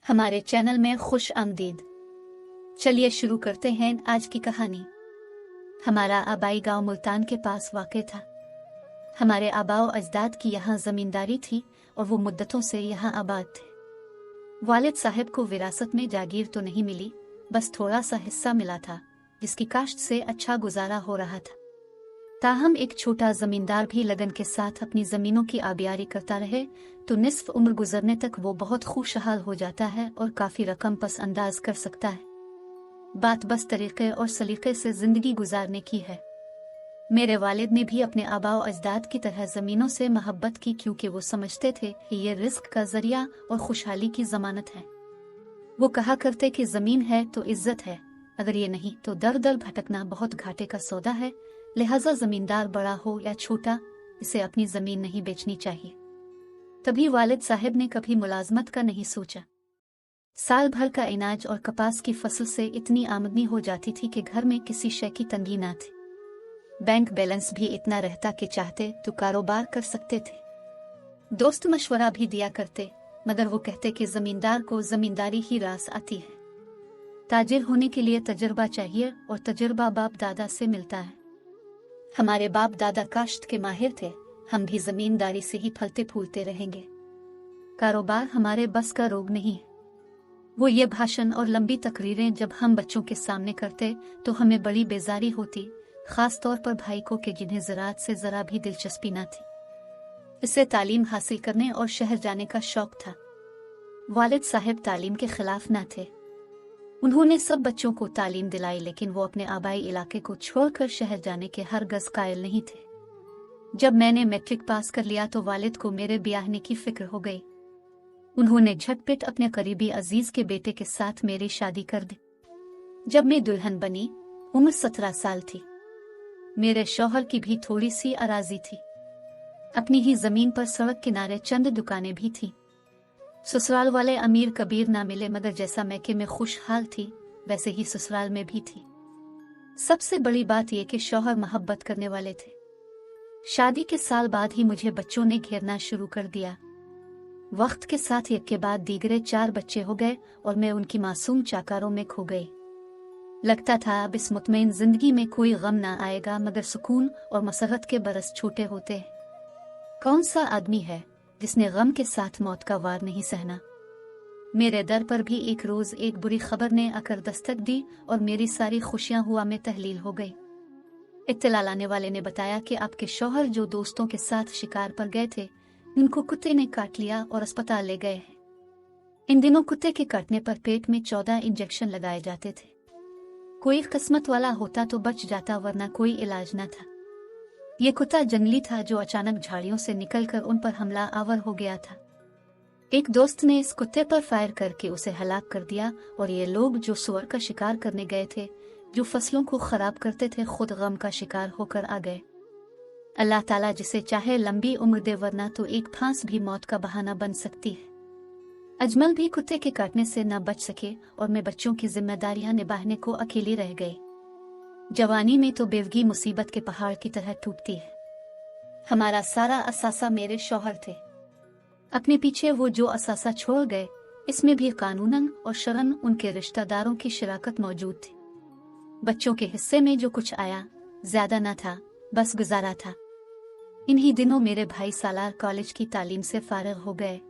हमारे चैनल में खुश आमदीद। चलिए शुरू करते हैं आज की कहानी। हमारा आबाई गांव मुल्तान के पास वाक़ था। हमारे आबाओ अजदाद की यहाँ ज़मींदारी थी और वो मुद्दतों से यहाँ आबाद थे। वालिद साहब को विरासत में जागीर तो नहीं मिली, बस थोड़ा सा हिस्सा मिला था जिसकी काश्त से अच्छा गुजारा हो रहा था। ताहम एक छोटा जमींदार भी लगन के साथ अपनी जमीनों की आबियारी करता रहे तो निस्फ उम्र गुजरने तक वो बहुत खुशहाल हो जाता है और काफी रकम पस अंदाज कर सकता है। बात बस तरीके और सलीके से जिंदगी गुजारने की है। मेरे वालिद ने भी अपने आबाओ अजदाद की तरह जमीनों से मोहब्बत की, क्योंकि वो समझते थे कि ये रिस्क का जरिया और खुशहाली की जमानत है। वो कहा करते कि जमीन है तो इज्जत है, अगर ये नहीं तो दर दर भटकना बहुत घाटे का सौदा है। लिहाजा जमींदार बड़ा हो या छोटा, इसे अपनी जमीन नहीं बेचनी चाहिए। तभी वालिद साहब ने कभी मुलाजमत का नहीं सोचा। साल भर का अनाज और कपास की फसल से इतनी आमदनी हो जाती थी कि घर में किसी शय की तंगी ना थी। बैंक बैलेंस भी इतना रहता कि चाहते तो कारोबार कर सकते थे। दोस्त मशवरा भी दिया करते, मगर वो कहते कि जमींदार को जमींदारी ही रास आती है। ताजिर होने के लिए तजर्बा चाहिए और तजर्बा बाप दादा से मिलता है। हमारे बाप दादा काश्त के माहिर थे, हम भी जमींदारी से ही फलते फूलते रहेंगे। कारोबार हमारे बस का रोग नहीं है। वो ये भाषण और लंबी तकरीरें जब हम बच्चों के सामने करते तो हमें बड़ी बेजारी होती, खास तौर पर भाई को कि जिन्हें ज़राअत से ज़रा भी दिलचस्पी न थी। इसे तालीम हासिल करने और शहर जाने का शौक था। वालिद साहब तालीम के खिलाफ न थे। उन्होंने सब बच्चों को तालीम दिलाई, लेकिन वो अपने आबाई इलाके को छोड़कर शहर जाने के हरगज़ कायल नहीं थे। जब मैंने मैट्रिक पास कर लिया तो वालिद को मेरे ब्याहने की फिक्र हो गई। उन्होंने झटपट अपने करीबी अजीज के बेटे के साथ मेरी शादी कर दी। जब मैं दुल्हन बनी, उम्र 17 साल थी। मेरे शौहर की भी थोड़ी सी अराजी थी। अपनी ही जमीन पर सड़क किनारे चंद दुकानें भी थी। ससुराल वाले अमीर कबीर ना मिले, मगर जैसा मैके में खुशहाल थी वैसे ही ससुराल में भी थी। सबसे बड़ी बात यह कि शौहर मोहब्बत करने वाले थे। शादी के साल बाद ही मुझे बच्चों ने घेरना शुरू कर दिया। वक्त के साथ एक के बाद दीगरे 4 बच्चे हो गए और मैं उनकी मासूम चाकारों में खो गई। लगता था अब इस मुतमईन जिंदगी में कोई गम ना आएगा, मगर सुकून और मसरत के बरस छोटे होते हैं। कौन सा आदमी है जिसने गम के साथ मौत का वार नहीं सहना। मेरे दर पर भी एक रोज एक बुरी खबर ने आकर दस्तक दी और मेरी सारी खुशियां हुआ में तहलील हो गई। इत्तला लाने वाले ने बताया कि आपके शौहर जो दोस्तों के साथ शिकार पर गए थे, उनको कुत्ते ने काट लिया और अस्पताल ले गए हैं। इन दिनों कुत्ते के काटने पर पेट में 14 इंजेक्शन लगाए जाते थे। कोई किस्मत वाला होता तो बच जाता, वरना कोई इलाज न था। ये कुत्ता जंगली था जो अचानक झाड़ियों से निकलकर उन पर हमला आवर हो गया था। एक दोस्त ने इस कुत्ते पर फायर करके उसे हलाक कर दिया और ये लोग जो सुअर का शिकार करने गए थे, जो फसलों को खराब करते थे, खुद गम का शिकार होकर आ गए। अल्लाह ताला जिसे चाहे लंबी उम्र दे, वरना तो एक फांस भी मौत का बहाना बन सकती है। अजमल भी कुत्ते के काटने से न बच सके और मैं बच्चों की जिम्मेदारियां निभाने को अकेली रह गई। जवानी में तो बेवगी मुसीबत के पहाड़ की तरह टूटती है। हमारा सारा असासा मेरे शौहर थे। अपने पीछे वो जो असासा छोड़ गए, इसमें भी कानूनन और शरन उनके रिश्तेदारों की शराकत मौजूद थी। बच्चों के हिस्से में जो कुछ आया ज्यादा न था, बस गुजारा था। इन्हीं दिनों मेरे भाई सालार कॉलेज की तालीम से फारिग हो गए।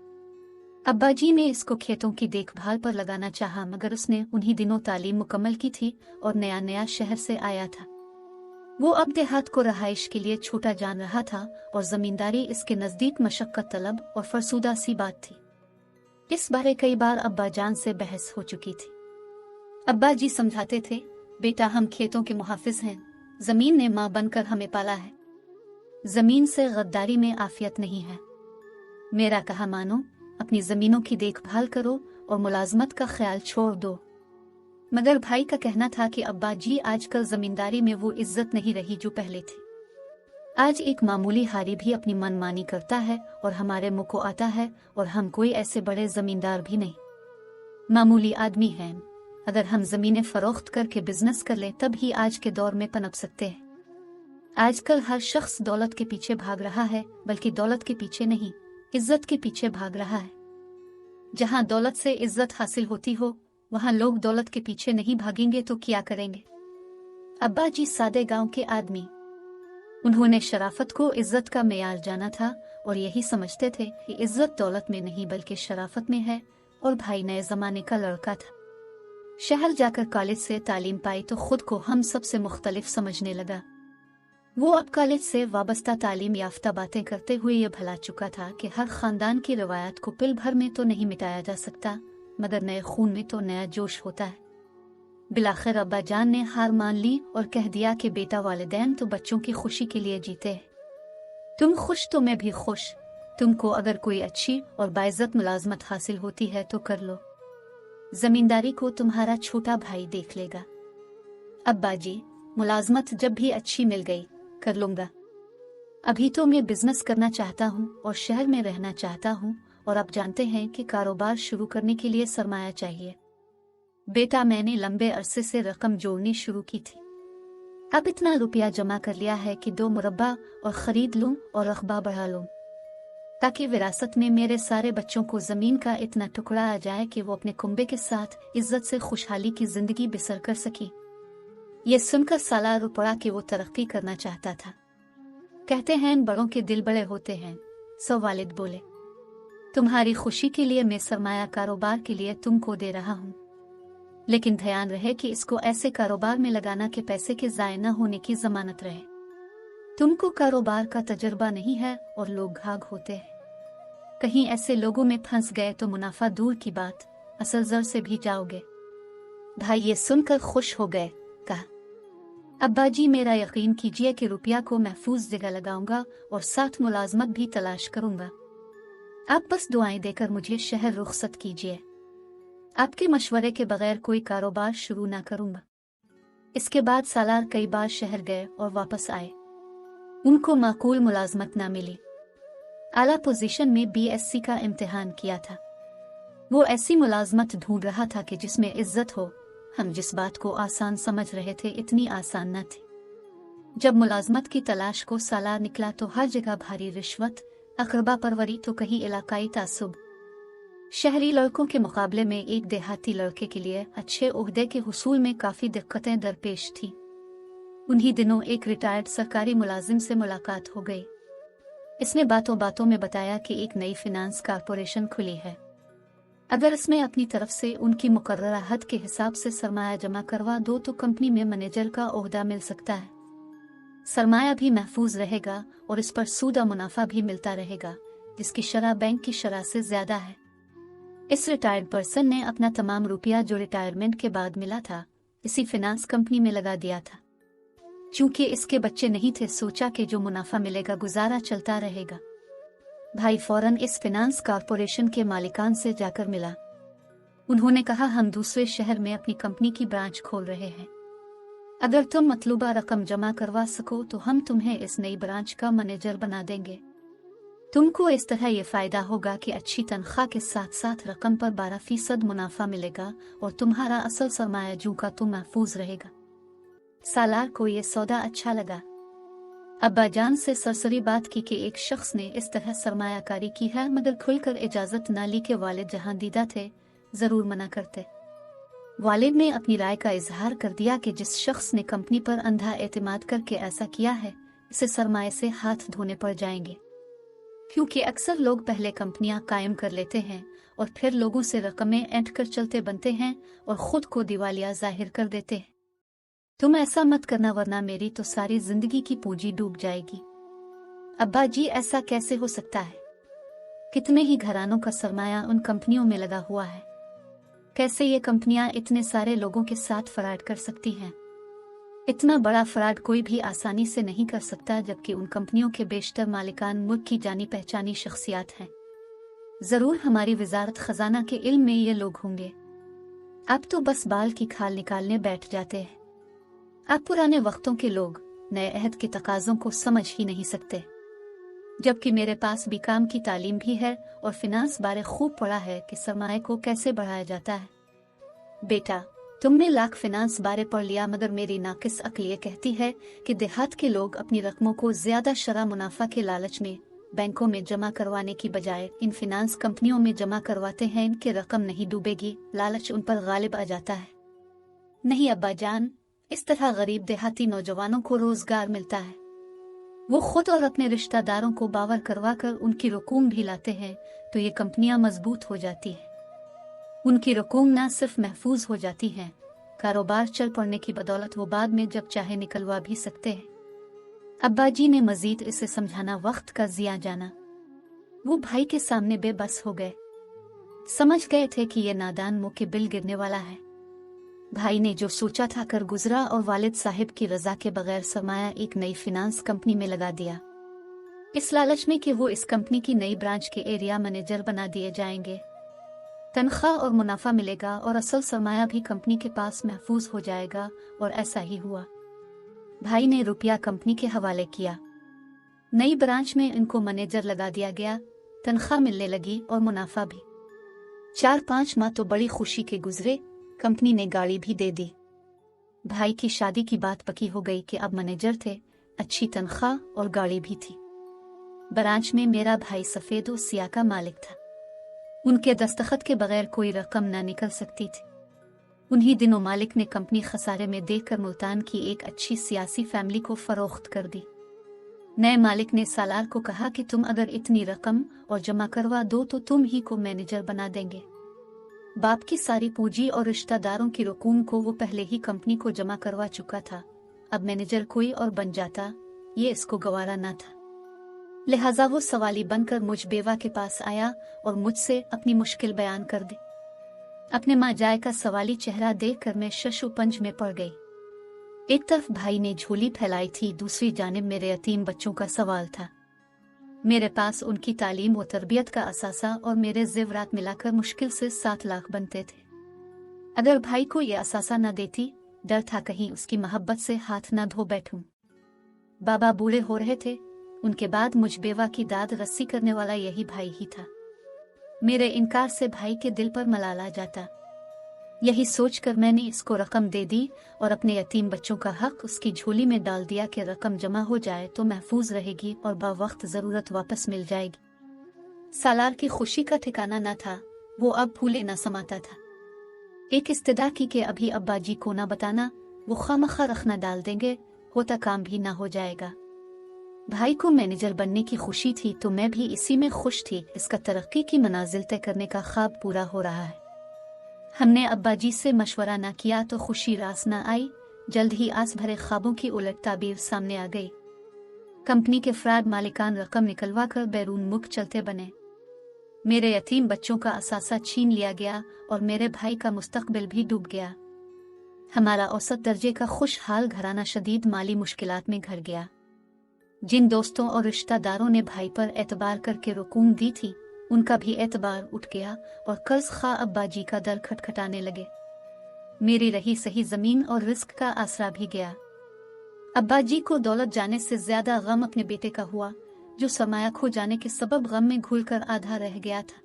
अब्बा जी ने इसको खेतों की देखभाल पर लगाना चाहा, मगर उसने उन्हीं दिनों तालीम मुकम्मल की थी और नया नया शहर से आया था। वो अब देहात को रहाइश के लिए छोटा जान रहा था और जमींदारी इसके नजदीक मशक्कत तलब और फरसूदा सी बात थी। इस बारे कई बार अब्बा जान से बहस हो चुकी थी। अब्बा जी समझाते थे, बेटा हम खेतों के मुहाफिज हैं, जमीन ने माँ बनकर हमें पाला है। जमीन से गद्दारी में आफियत नहीं है। मेरा कहा मानो, अपनी जमीनों की देखभाल करो और मुलाजमत का ख्याल छोड़ दो। मगर भाई का कहना था कि अब्बा जी आजकल जमींदारी में वो इज्जत नहीं रही जो पहले थी। आज एक मामूली हारी भी अपनी मनमानी करता है और हमारे मुंह को आता है, और हम कोई ऐसे बड़े जमींदार भी नहीं, मामूली आदमी हैं। अगर हम जमीनें फरोख्त करके बिजनेस कर लें तब ही आज के दौर में पनप सकते हैं। आजकल हर शख्स दौलत के पीछे भाग रहा है, बल्कि दौलत के पीछे नहीं, इज्जत के पीछे भाग रहा है। जहाँ दौलत से इज्जत हासिल होती हो वहाँ लोग दौलत के पीछे नहीं भागेंगे तो क्या करेंगे। अब्बा जी सादे गांव के आदमी, उन्होंने शराफत को इज्जत का मेयार जाना था और यही समझते थे कि इज्जत दौलत में नहीं बल्कि शराफत में है। और भाई नए जमाने का लड़का था। शहर जाकर कॉलेज से तालीम पाई तो खुद को हम सबसे मुख्तलिफ समझने लगा। वो अब कॉलेज से वाबस्ता तालीम याफ्ता बातें करते हुए ये भला चुका था कि हर खानदान की रवायत को पिल भर में तो नहीं मिटाया जा सकता, मगर नए खून में तो नया जोश होता है। बिलाखिर अब्बा जान ने हार मान ली और कह दिया कि बेटा, वालिदैन तो बच्चों की खुशी के लिए जीते हैं। तुम खुश तो मैं भी खुश। तुमको अगर कोई अच्छी और बाइज्जत मुलाजमत हासिल होती है तो कर लो। जमींदारी को तुम्हारा छोटा भाई देख लेगा। अब्बा जी, मुलाजमत जब भी अच्छी मिल गई कर लूंगा। अभी तो मैं बिजनेस करना चाहता हूँ और शहर में रहना चाहता हूँ, और आप जानते हैं कि कारोबार शुरू करने के लिए सरमाया चाहिए। बेटा, मैंने लंबे अरसे से रकम जोड़नी शुरू की थी। अब इतना रुपया जमा कर लिया है कि 2 मुरब्बा और खरीद लूं और रकबा बढ़ा लूं, ताकि विरासत में मेरे सारे बच्चों को जमीन का इतना टुकड़ा आ जाए कि वो अपने कुंबे के साथ इज्जत से खुशहाली की जिंदगी बसर कर सकी। ये सुनकर सालार रो पड़ा कि वो तरक्की करना चाहता था। कहते हैं बड़ों के दिल बड़े होते हैं। सो वालिद बोले, तुम्हारी खुशी के लिए मैं सरमाया कारोबार के लिए तुमको दे रहा हूँ, लेकिन ध्यान रहे कि इसको ऐसे कारोबार में लगाना कि पैसे के ज़ाय न होने की जमानत रहे। तुमको कारोबार का तजर्बा नहीं है और लोग घाघ होते हैं। कहीं ऐसे लोगों में फंस गए तो मुनाफा दूर की बात, असल जर से भी जाओगे। भाई ये सुनकर खुश हो गए। कहा, अब्बा जी, मेरा यकीन कीजिए कि रुपया को महफूज जगह लगाऊंगा और साथ मुलाजमत भी तलाश करूंगा। आप बस दुआएं देकर मुझे शहर रुखसत कीजिए। आपके मशवरे के बगैर कोई कारोबार शुरू ना करूंगा। इसके बाद सालार कई बार शहर गए और वापस आए। उनको माकूल मुलाजमत ना मिली। आला पोजीशन में BSc का इम्तिहान किया था। वो ऐसी मुलाजमत ढूंढ रहा था कि जिसमें इज्जत हो। हम जिस बात को आसान समझ रहे थे इतनी आसान न थी। जब मुलाजमत की तलाश को सालार निकला तो हर जगह भारी रिश्वत, अकरबा परवरी तो कहीं इलाकाई तासुब। शहरी लड़कों के मुकाबले में एक देहाती लड़के के लिए अच्छे ओहदे के हुसूल में काफी दिक्कतें दरपेश थी। उन्हीं दिनों एक रिटायर्ड सरकारी मुलाजिम से मुलाकात हो गई। इसने बातों बातों में बताया कि एक नई फिनांस कारपोरेशन खुली है। अगर इसमें अपनी तरफ से उनकी मुकर्ररा हद के हिसाब से सरमाया जमा करवा दो तो कंपनी में मैनेजर का ओहदा मिल सकता है। सरमाया भी महफूज रहेगा और इस पर सूदा मुनाफा भी मिलता रहेगा, जिसकी शरह बैंक की शरह से ज्यादा है। इस रिटायर्ड पर्सन ने अपना तमाम रुपया जो रिटायरमेंट के बाद मिला था इसी फिनांस कंपनी में लगा दिया था। चूंकि इसके बच्चे नहीं थे, सोचा कि जो मुनाफा मिलेगा गुजारा चलता रहेगा। भाई फौरन इस फिनांस कारपोरेशन के मालिकान से जाकर मिला। उन्होंने कहा, हम दूसरे शहर में अपनी कंपनी की ब्रांच खोल रहे हैं। अगर तुम मतलूबा रकम जमा करवा सको तो हम तुम्हें इस नई ब्रांच का मैनेजर बना देंगे। तुमको इस तरह ये फायदा होगा कि अच्छी तनख्वाह के साथ साथ रकम पर 12% मुनाफा मिलेगा और तुम्हारा असल सरमाया जू का तुम महफूज रहेगा। सालार को ये सौदा अच्छा लगा। अब्बा जान से सरसरी बात की कि एक शख्स ने इस तरह सरमायाकारी की है, मगर खुलकर इजाजत ना ली के वालिद जहां दीदा थे जरूर मना करते। वालिद ने अपनी राय का इजहार कर दिया कि जिस शख्स ने कंपनी पर अंधा एतमाद करके ऐसा किया है इसे सरमाए से हाथ धोने पड़ जाएंगे, क्योंकि अक्सर लोग पहले कंपनियां कायम कर लेते हैं और फिर लोगों से रकमें ऐंठ कर चलते बनते हैं और खुद को दिवालिया जाहिर कर देते हैं। तुम ऐसा मत करना वरना मेरी तो सारी जिंदगी की पूंजी डूब जाएगी। अब्बा जी, ऐसा कैसे हो सकता है? कितने ही घरानों का सरमाया उन कंपनियों में लगा हुआ है। कैसे ये कंपनियां इतने सारे लोगों के साथ फ्रॉड कर सकती हैं? इतना बड़ा फ्रॉड कोई भी आसानी से नहीं कर सकता, जबकि उन कंपनियों के बेशतर मालिकान मुल्क की जानी पहचानी शख्सियात हैं। जरूर हमारी वजारत खजाना के इल्म में ये लोग होंगे। अब तो बस बाल की खाल निकालने बैठ जाते हैं। अब पुराने वक्तों के लोग नए अहद के तकाज़ों को समझ ही नहीं सकते, जबकि मेरे पास बीकॉम की तालीम भी है और फिनांस बारे खूब पढ़ा है कि सरमाए को कैसे बढ़ाया जाता है। बेटा, तुमने लाख फिनांस बारे पढ़ लिया, मगर मेरी नाकिस अक्ल ये कहती है कि देहात के लोग अपनी रकमों को ज्यादा शरह मुनाफा के लालच में बैंकों में जमा करवाने की बजाय इन फिनांस कंपनियों में जमा करवाते हैं। इनकी रकम नहीं डूबेगी, लालच उन पर गालिब आ जाता है। नहीं अब्बा जान, इस तरह गरीब देहाती नौजवानों को रोजगार मिलता है। वो खुद और अपने रिश्तेदारों को बावर करवा कर उनकी रकूम भी लाते हैं तो ये कंपनियां मजबूत हो जाती हैं। उनकी रकूम न सिर्फ महफूज हो जाती हैं, कारोबार चल पड़ने की बदौलत वो बाद में जब चाहे निकलवा भी सकते हैं। अब्बा जी ने मजीद इसे समझाना वक्त का जिया जाना। वो भाई के सामने बेबस हो गए। समझ गए थे कि ये नादान मुंह के बिल गिरने वाला है। भाई ने जो सोचा था कर गुजरा और वालिद साहिब की रजा के बगैर सरमाया एक नई फिनांस कंपनी में लगा दिया, इस लालच में कि वो इस कंपनी की नई ब्रांच के एरिया मैनेजर बना दिए जाएंगे। तनख्वाह और मुनाफा मिलेगा और असल सरमाया भी कंपनी के पास महफूज हो जाएगा, और ऐसा ही हुआ। भाई ने रुपया कंपनी के हवाले किया। नई ब्रांच में इनको मैनेजर लगा दिया गया, तनख्वाह मिलने लगी और मुनाफा भी। 4-5 माह तो बड़ी खुशी के गुजरे। कंपनी ने गाड़ी भी दे दी। भाई की शादी की बात पक्की हो गई कि अब मैनेजर थे, अच्छी तनख्वाह और गाड़ी भी थी। ब्रांच में मेरा भाई सफेद और सिया का मालिक था। उनके दस्तखत के बगैर कोई रकम ना निकल सकती थी। उन्हीं दिनों मालिक ने कंपनी खसारे में देखकर मुल्तान की एक अच्छी सियासी फैमिली को फरोख्त कर दी। नए मालिक ने सालार को कहा कि तुम अगर इतनी रकम और जमा करवा दो तो तुम ही को मैनेजर बना देंगे। बाप की सारी पूंजी और रिश्तेदारों की रकूम को वो पहले ही कंपनी को जमा करवा चुका था। अब मैनेजर कोई और बन जाता, ये इसको गवारा ना था। लिहाजा वो सवाली बनकर मुझ बेवा के पास आया और मुझसे अपनी मुश्किल बयान कर दी। अपने माँ जाए का सवाली चेहरा देखकर मैं शशुपंज में पड़ गई। एक तरफ भाई ने झोली फैलाई थी, दूसरी जानिब मेरे यतीम बच्चों का सवाल था। मेरे पास उनकी तालीम व तरबियत का असासा और मेरे जेवरात मिलाकर मुश्किल से 7 लाख बनते थे। अगर भाई को ये असासा न देती, डर था कहीं उसकी मोहब्बत से हाथ न धो बैठूं। बाबा बूढ़े हो रहे थे, उनके बाद मुझ बेवा की दाद रस्सी करने वाला यही भाई ही था। मेरे इनकार से भाई के दिल पर मलाल आ जाता। यही सोचकर मैंने इसको रकम दे दी और अपने यतीम बच्चों का हक उसकी झोली में डाल दिया कि रकम जमा हो जाए तो महफूज रहेगी और बावक्त जरूरत वापस मिल जाएगी। सालार की खुशी का ठिकाना न था, वो अब फूले न समाता था। एक इस्तदा की कि अभी अब्बा जी को ना बताना, वो खामखा रखना डाल देंगे, होता काम भी ना हो जाएगा। भाई को मैनेजर बनने की खुशी थी तो मैं भी इसी में खुश थी। इसका तरक्की की मनाजिल तय करने का ख्वाब पूरा हो रहा है। हमने अब्बा जी से मशवरा न किया तो खुशी रास न आई। जल्द ही आस भरे ख्वाबों की उलट ताबीर सामने आ गई। कंपनी के फ्राड मालिकान रकम निकलवा कर बैरून मुल्क चलते बने। मेरे यतीम बच्चों का असासा छीन लिया गया और मेरे भाई का मुस्तकबिल भी डूब गया। हमारा औसत दर्जे का खुशहाल घराना शदीद माली मुश्किलात में घिर गया। जिन दोस्तों और रिश्तेदारों ने भाई पर एतबार करके रकूम दी थी, उनका भी एतबार उठ गया और कर्ज खा अब्बा जी का दर खटखटाने लगे। मेरी रही सही जमीन और रिस्क का आसरा भी गया। अब्बा जी को दौलत जाने से ज्यादा गम अपने बेटे का हुआ, जो सरमाया खो जाने के सबब गम में घुलकर आधा रह गया था।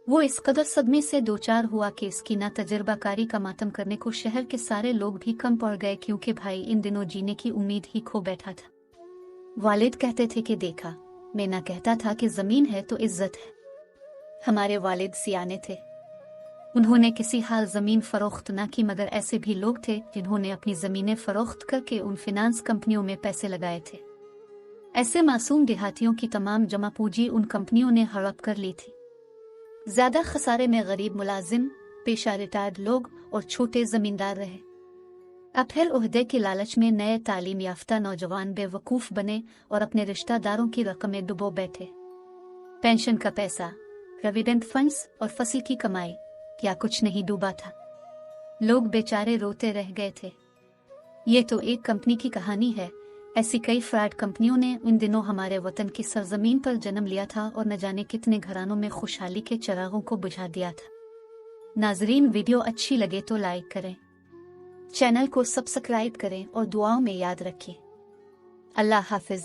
वो इस कदर सदमे से दो चार हुआ कि इसकी ना तजर्बाकारी का मातम करने को शहर के सारे लोग भी कम पड़ गए, क्योंकि भाई इन दिनों जीने की उम्मीद ही खो बैठा था। वालिद कहते थे कि देखा, मैं ना कहता था कि जमीन है तो इज्जत है। हमारे वालिद सियाने थे, उन्होंने किसी हाल जमीन फरोख्त ना की, मगर ऐसे भी लोग थे जिन्होंने अपनी जमीनें फरोख्त करके उन फिनांस कंपनियों में पैसे लगाए थे। ऐसे मासूम देहातियों की तमाम जमा पूंजी उन कंपनियों ने हड़प कर ली थी। ज्यादा खसारे में गरीब मुलाजिम, पेशा रिटायर्ड लोग और छोटे जमींदार रहे। अब फिर ओहदे के लालच में नए तालीम याफ्ता नौजवान बेवकूफ बने और अपने रिश्तेदारों की रकमें डुबो बैठे। पेंशन का पैसा, प्रोविडेंट फंड्स और फसल की कमाई, क्या कुछ नहीं डूबा था। लोग बेचारे रोते रह गए थे। ये तो एक कंपनी की कहानी है, ऐसी कई फ्रॉड कंपनियों ने इन दिनों हमारे वतन की सरजमीन पर जन्म लिया था और न जाने कितने घरानों में खुशहाली के चिरागों को बुझा दिया था। नाजरीन, वीडियो अच्छी लगे तो लाइक करें, चैनल को सब्सक्राइब करें और दुआओं में याद रखें। अल्लाह हाफिज।